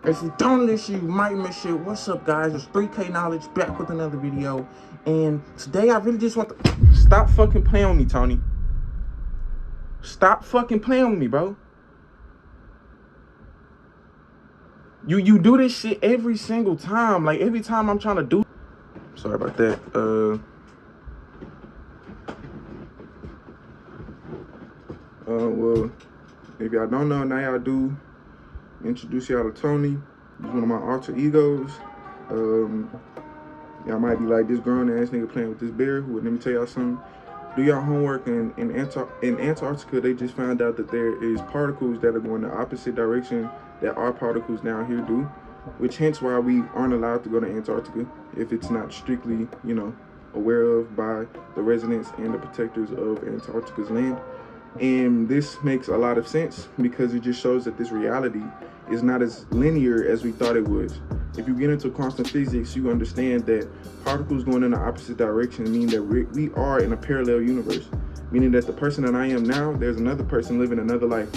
If you don't listen, you might miss it. What's up, guys? It's 3K Knowledge back with another video. And today I really just want to stop fucking playing with me, Tony. Stop fucking playing with me, bro. You do this shit every single time. Like every time I'm trying to do. Sorry about that. Well, if y'all don't know, now y'all do. Introduce y'all to Tony. He's one of my alter egos. Y'all might be like, this grown ass nigga playing with this bear. Well, let me tell y'all something. Do y'all homework. In Antarctica, they just found out that there is particles that are going the opposite direction that our particles down here do, which hence why we aren't allowed to go to Antarctica if it's not strictly, aware of by the residents and the protectors of Antarctica's land. And this makes a lot of sense because it just shows that this reality is not as linear as we thought it was. If you get into quantum physics, you understand that particles going in the opposite direction mean that we are in a parallel universe, meaning that the person that I am now, there's another person living another life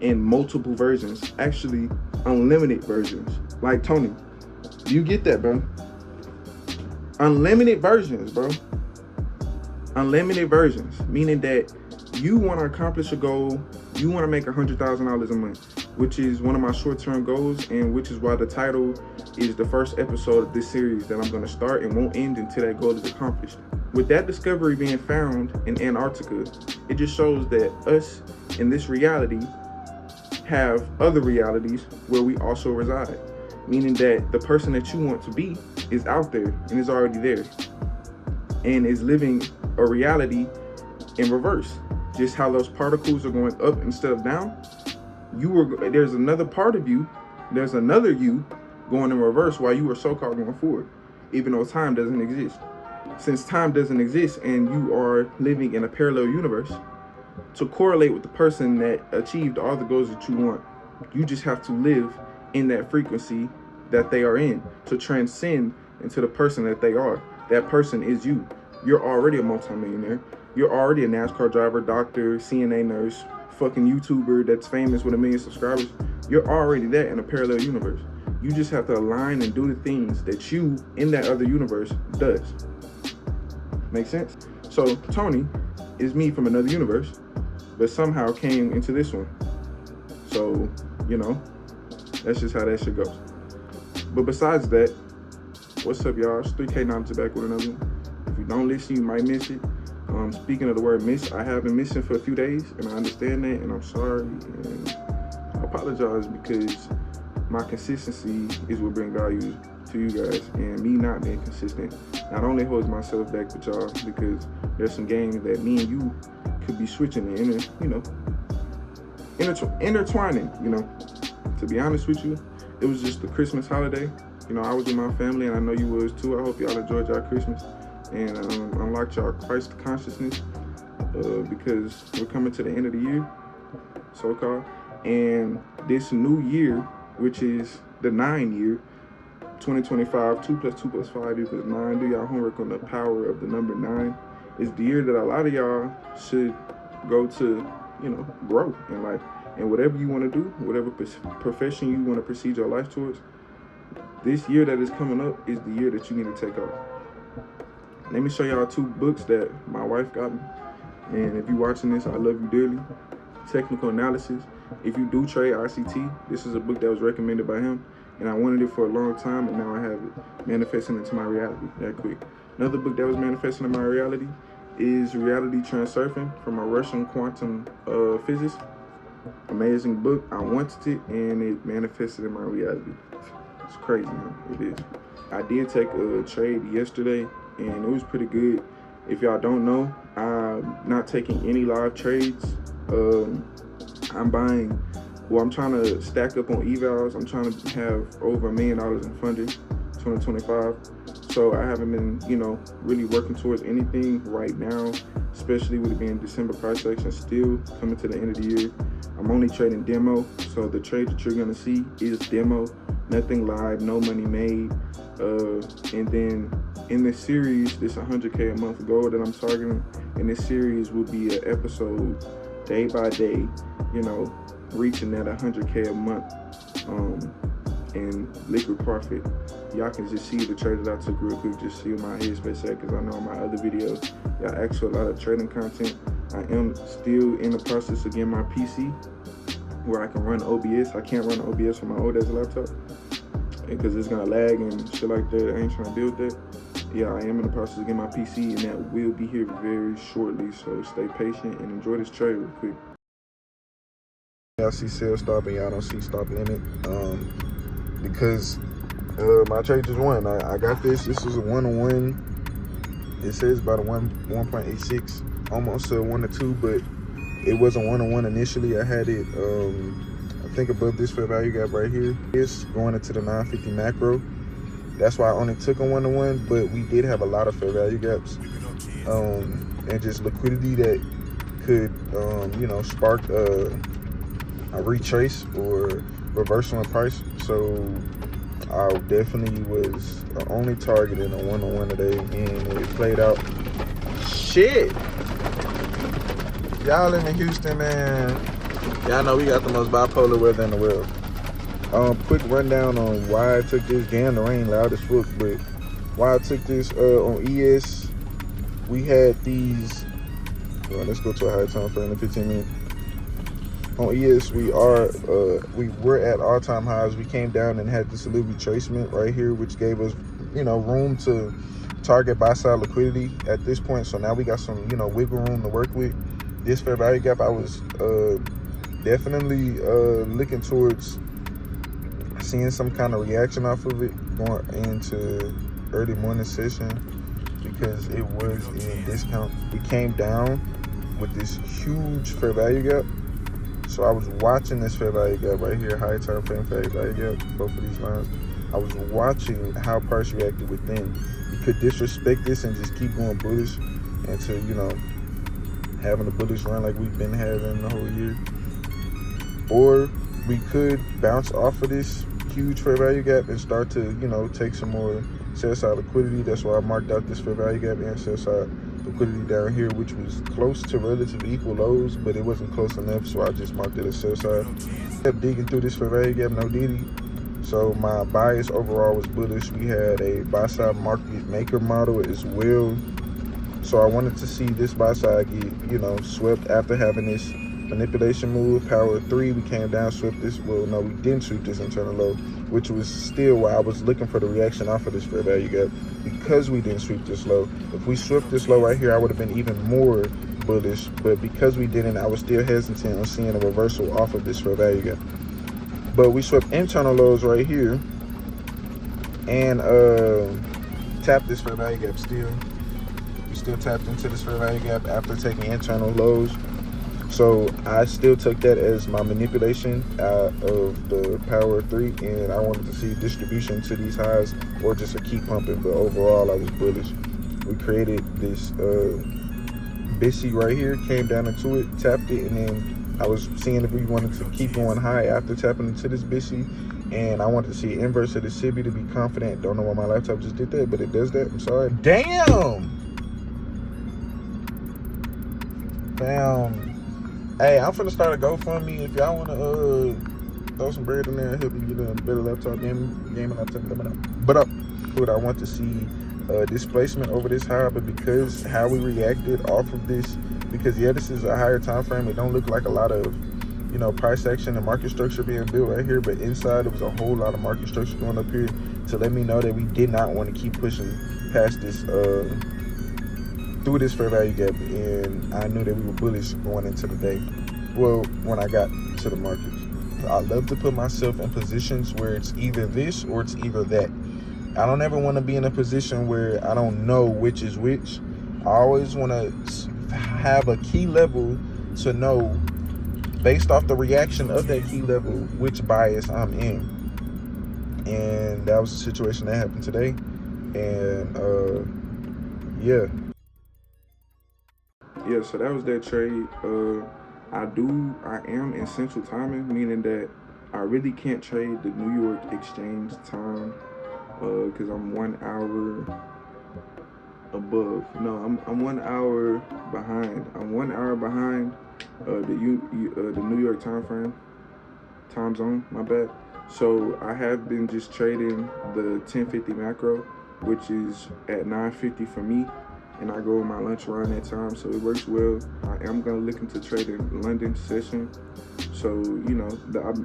in multiple versions, actually unlimited versions. Like Tony, do you get that, bro? Unlimited versions, bro. Unlimited versions, meaning that you want to accomplish a goal, you want to make $100,000 a month, which is one of my short-term goals, and which is why the title is the first episode of this series that I'm going to start and won't end until that goal is accomplished. With that discovery being found in Antarctica, it just shows that us in this reality have other realities where we also reside, meaning that the person that you want to be is out there and is already there and is living a reality in reverse. Just how those particles are going up instead of down, there's another part of you, there's another you going in reverse while you are so-called going forward, even though time doesn't exist. Since time doesn't exist and you are living in a parallel universe, to correlate with the person that achieved all the goals that you want, you just have to live in that frequency that they are in to transcend into the person that they are. That person is you. You're already a multimillionaire. You're already a NASCAR driver, doctor, CNA nurse, fucking YouTuber that's famous with 1 million subscribers. You're already that in a parallel universe. You just have to align and do the things that you in that other universe does. Make sense? So Tony is me from another universe, but somehow came into this one. So, that's just how that shit goes. But besides that, what's up, y'all? It's 3K Knowledge back with another one. If you don't listen, you might miss it. Speaking of the word miss, I have been missing for a few days, and I understand that, and I'm sorry, and I apologize because my consistency is what brings value to you guys, and me not being consistent not only holds myself back with y'all because there's some games that me and you could be switching and intertwining. To be honest with you, it was just the Christmas holiday. I was with my family, and I know you was too. I hope y'all enjoyed y'all Christmas and unlocked y'all Christ consciousness because we're coming to the end of the year, so-called, and this new year, which is the 9 year, 2025, 2 + 2 + 5 = 9. Do y'all homework on the power of the number 9. It's the year that a lot of y'all should go to, grow in life. And whatever you want to do, whatever profession you want to proceed your life towards, this year that is coming up is the year that you need to take off. Let me show y'all 2 books that my wife got me. And if you're watching this, I love you dearly. Technical Analysis. If you do trade ICT, this is a book that was recommended by him. And I wanted it for a long time, and now I have it manifesting into my reality that quick. Another book that was manifesting in my reality is Reality Transurfing from a Russian quantum physicist. Amazing book. I wanted it, and it manifested in my reality. It's crazy, man. It is. I did take a trade yesterday, and it was pretty good. If y'all don't know, I'm not taking any live trades. I'm trying to stack up on evals. I'm trying to have over $1 million in funding 2025. So I haven't been, really working towards anything right now, especially with it being December price action still coming to the end of the year. I'm only trading demo. So the trade that you're gonna see is demo, nothing live, no money made. And then in this series, this 100K a month goal that I'm targeting, in this series will be an episode day by day, reaching that 100K a month. And liquid profit. Y'all can just see the trade that I took real quick, just see my headspace at, because I know in my other videos y'all ask for a lot of trading content. I am still in the process of getting my PC where I can run OBS. I can't run OBS on my old ass laptop because it's gonna lag and shit like that. I ain't trying to deal with that. Yeah, I am in the process of getting my PC, and that will be here very shortly, so stay patient and enjoy this trade real quick. Y'all see sell stop and y'all don't see stop limit, because my trade just won. I got this. This is a 1-on-1. It says about a 1.86, almost a 1-to-2, but it wasn't 1-on-1 initially. I had it, I think above this fair value gap right here. It's going into the 950 macro. That's why I only took a 1-to-1, but we did have a lot of fair value gaps, and just liquidity that could, you know, spark a retrace or reversal in price. So I definitely was only targeting a 1-on-1 today, and it played out. Shit, y'all live in Houston, man. Y'all know we got the most bipolar weather in the world. Quick rundown on why I took this. Damn, the rain loud as fuck, but why I took this on ES. We had these. Well, let's go to a higher time frame in 15 minutes. On ES, we were at all-time highs. We came down and had this little retracement right here, which gave us, you know, room to target buy-side liquidity at this point. So now we got some, you know, wiggle room to work with. This fair value gap, I was definitely looking towards seeing some kind of reaction off of it going into early morning session, because it was in discount. We came down with this huge fair value gap. So I was watching this fair value gap right here, high time frame fair value gap, both of these lines. I was watching how price reacted within. You could disrespect this and just keep going bullish into, you know, having a bullish run like we've been having the whole year. Or we could bounce off of this huge fair value gap and start to, you know, take some more sell side liquidity. That's why I marked out this fair value gap and sell side liquidity down here, which was close to relatively equal lows, but it wasn't close enough, so I just marked it as sell side. Kept digging through this fair value gap, no diddy. So my bias overall was bullish. We had a buy side market maker model as well. So I wanted to see this buy side get, you know, swept after having this manipulation move. Power 3, we came down, swept this. Well, no, we didn't sweep this internal low, which was still why I was looking for the reaction off of this fair value gap, because we didn't sweep this low. If we swept this low right here, I would have been even more bullish, but because we didn't, I was still hesitant on seeing a reversal off of this fair value gap. But we swept internal lows right here and tapped this fair value gap still. We still tapped into this fair value gap after taking internal lows. So I still took that as my manipulation out of the power 3, and I wanted to see distribution to these highs or just a keep pumping, but overall I was bullish. We created this BISI right here, came down into it, tapped it, and then I was seeing if we wanted to keep going high after tapping into this BISI, and I wanted to see inverse of the SIBI to be confident. Don't know why my laptop just did that, but it does that. I'm sorry. Damn! Hey, I'm finna start a GoFundMe. If y'all wanna throw some bread in there and help me get a better laptop gaming laptop, let me know. But what I want to see displacement over this high, but because how we reacted off of this, because yeah, this is a higher time frame. It don't look like a lot of, you know, price action and market structure being built right here, but inside there was a whole lot of market structure going up here to let me know that we did not want to keep pushing past this through this fair value gap, and I knew that we were bullish going into the day. Well, when I got to the market, I love to put myself in positions where it's either this or it's either that. I don't ever want to be in a position where I don't know which is which. I always want to have a key level to know, based off the reaction of that key level, which bias I'm in. And that was the situation that happened today. And yeah. Yeah, so that was that trade. I am in central timing, meaning that I really can't trade the New York exchange time because I'm 1 hour above. No, I'm 1 hour behind. I'm 1 hour behind the New York time zone. My bad. So I have been just trading the 1050 macro, which is at 950 for me, and I go on my lunch around that time, so it works well. I am gonna look into trading London session. So, you know,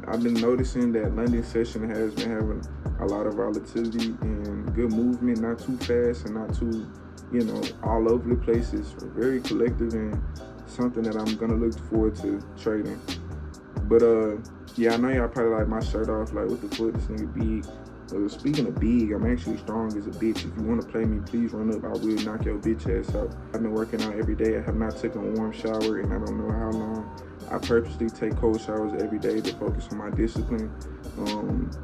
I've been noticing that London session has been having a lot of volatility and good movement, not too fast and not too, you know, all over the place. It's very collective and something that I'm gonna look forward to trading. But yeah, I know y'all probably like my shirt off, like what the fuck, this nigga big. Speaking of big, I'm actually strong as a bitch. If you want to play me, please run up. I will knock your bitch ass out. I've been working out every day. I have not taken a warm shower and I don't know how long. I purposely take cold showers every day to focus on my discipline.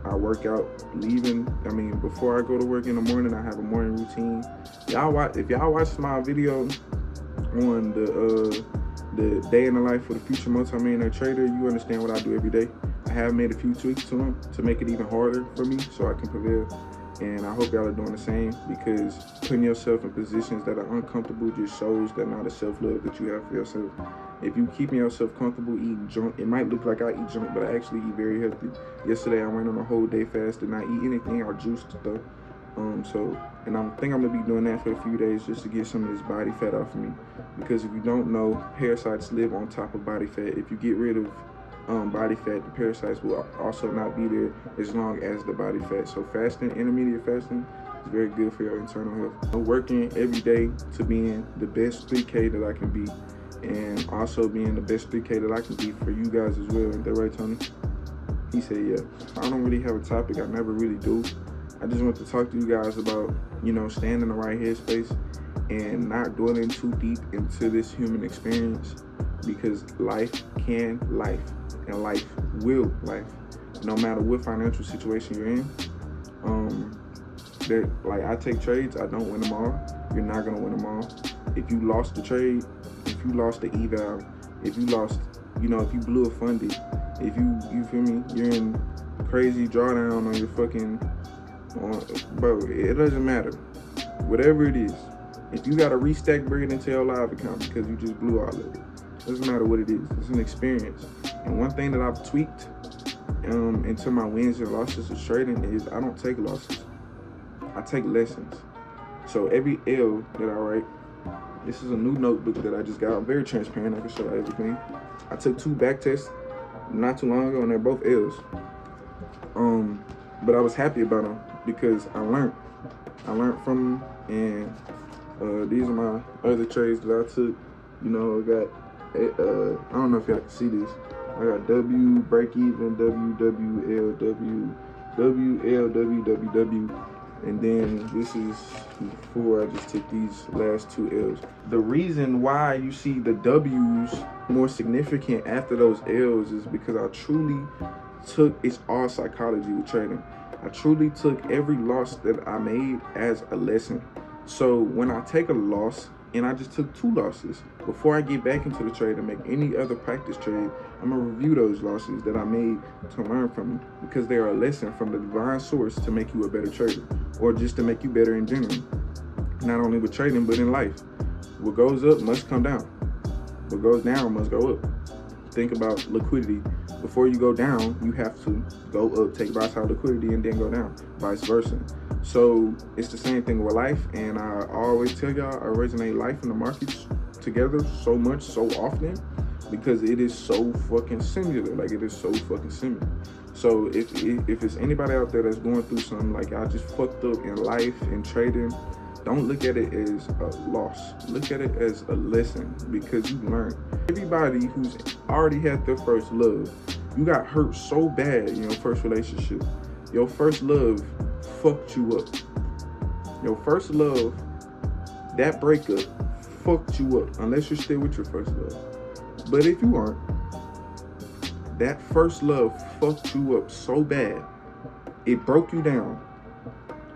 I work out before I go to work in the morning, I have a morning routine. If y'all watch my video on the day in the life for the future multi-millionaire trader, you understand what I do every day. I have made a few tweaks to them to make it even harder for me so I can prevail. And I hope y'all are doing the same, because putting yourself in positions that are uncomfortable just shows the amount of self-love that you have for yourself. If you keeping yourself comfortable eating junk, it might look like I eat junk, but I actually eat very healthy. Yesterday I went on a whole day fast and not eat anything. I juiced though. And I think I'm gonna be doing that for a few days just to get some of this body fat off of me. Because if you don't know, parasites live on top of body fat. If you get rid of body fat, the parasites will also not be there as long as the body fat. So fasting, intermediate fasting, is very good for your internal health. I'm working every day to being the best 3K that I can be, and also being the best 3K that I can be for you guys as well. Ain't that right, Tony? He said, yeah. I don't really have a topic. I never really do. I just want to talk to you guys about, you know, staying in the right headspace and not dwelling too deep into this human experience, because life can life, and life will life, no matter what financial situation you're in. I take trades, I don't win them all. You're not gonna win them all. If you lost the trade, if you lost the eval, if you lost, you know, if you blew a funded, if you feel me, you're in crazy drawdown on your fucking, bro, it doesn't matter. Whatever it is, if you gotta restack bread into your live account because you just blew all of it, doesn't matter what it is, it's an experience. And one thing that I've tweaked into my wins and losses of trading is I don't take losses, I take lessons. So every L that I write, this is a new notebook that I just got. I'm very transparent, I can show everything. I took 2 back tests not too long ago and they're both L's. But I was happy about them because I learned from them. And these are my other trades that I took. You know, I got, I don't know if y'all can see this. I got W, break even, W, W, L, W, W, L, W, W, W. And then this is before I just took these last 2 L's. The reason why you see the W's more significant after those L's is because I truly took, it's all psychology with trading. I truly took every loss that I made as a lesson. So when I take a loss, and I just took 2 losses, before I get back into the trade and make any other practice trade, I'm gonna review those losses that I made to learn from them, because they are a lesson from the divine source to make you a better trader, or just to make you better in general. Not only with trading, but in life. What goes up must come down. What goes down must go up. Think about liquidity. Before you go down, you have to go up, take volatile liquidity, and then go down, vice versa. So it's the same thing with life, and I always tell y'all, I resonate life and the markets together so much, so often, because it is so fucking similar. Like, it is so fucking similar. So if it's anybody out there that's going through something like I just fucked up in life and trading, don't look at it as a loss. Look at it as a lesson, because you learn. Everybody who's already had their first love, you got hurt so bad in your first relationship. Your first love fucked you up. Your first love, that breakup fucked you up, unless you're still with your first love. But if you aren't, that first love fucked you up so bad, it broke you down,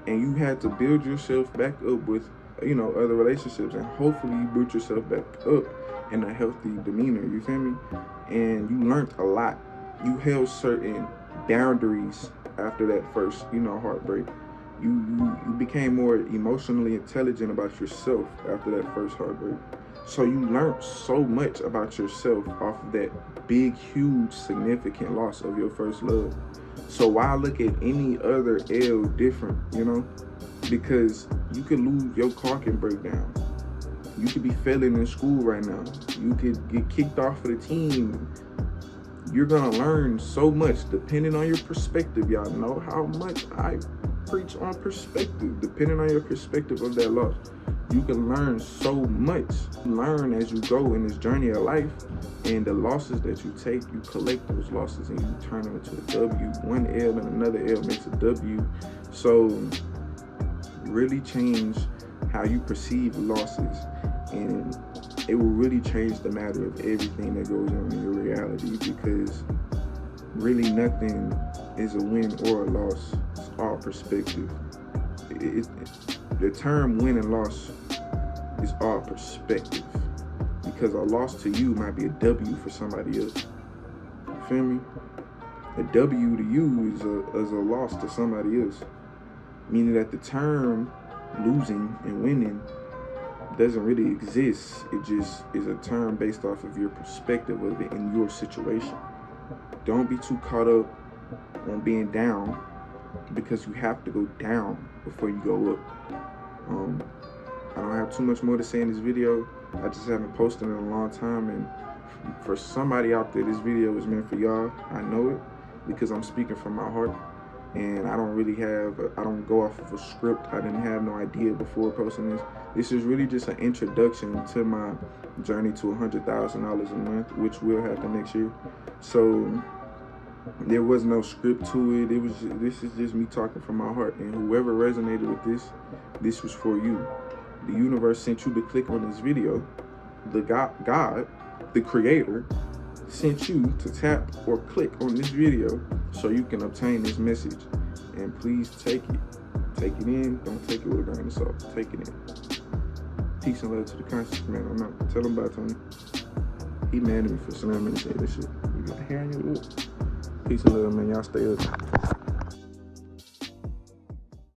and you had to build yourself back up with, you know, other relationships, and hopefully you built yourself back up in a healthy demeanor, you feel me? And you learned a lot. You held certain boundaries after that first, you know, heartbreak. You became more emotionally intelligent about yourself after that first heartbreak. So you learned so much about yourself off of that big, huge, significant loss of your first love. So why look at any other L different, you know? Because you could lose, your car can break down. You could be failing in school right now. You could get kicked off of the team. You're gonna learn so much depending on your perspective. Y'all know how much I preach on perspective. Depending on your perspective of that loss, you can learn so much. Learn as you go in this journey of life, and the losses that you take, you collect those losses and you turn them into a W. One L and another L makes a W. So really change how you perceive losses, and it will really change the matter of everything that goes on in your reality, because really nothing is a win or a loss. It's all perspective. The term win and loss is all perspective, because a loss to you might be a W for somebody else. You feel me? A W to you is a loss to somebody else, meaning that the term losing and winning doesn't really exist. It just is a term based off of your perspective of it in your situation. Don't be too caught up on being down, because you have to go down before you go up. I don't have too much more to say in this video. I just haven't posted in a long time, and for somebody out there, this video is meant for y'all. I know it, because I'm speaking from my heart, and I don't go off of a script. I didn't have no idea before posting this. This is really just an introduction to my journey to $100,000 a month, which will happen next year. So there was no script to it. This is just me talking from my heart, and whoever resonated with this was for you. The universe sent you to click on this video. The God, the creator, sent you to tap or click on this video so you can obtain this message. And please take it. Take it in. Don't take it with a grain of salt. Take it in. Peace and love to the conscious man. I'm not. Tell him about Tony. He mad at me for slamming and saying this shit. You got hair on your lip. Peace and love, man. Y'all stay up.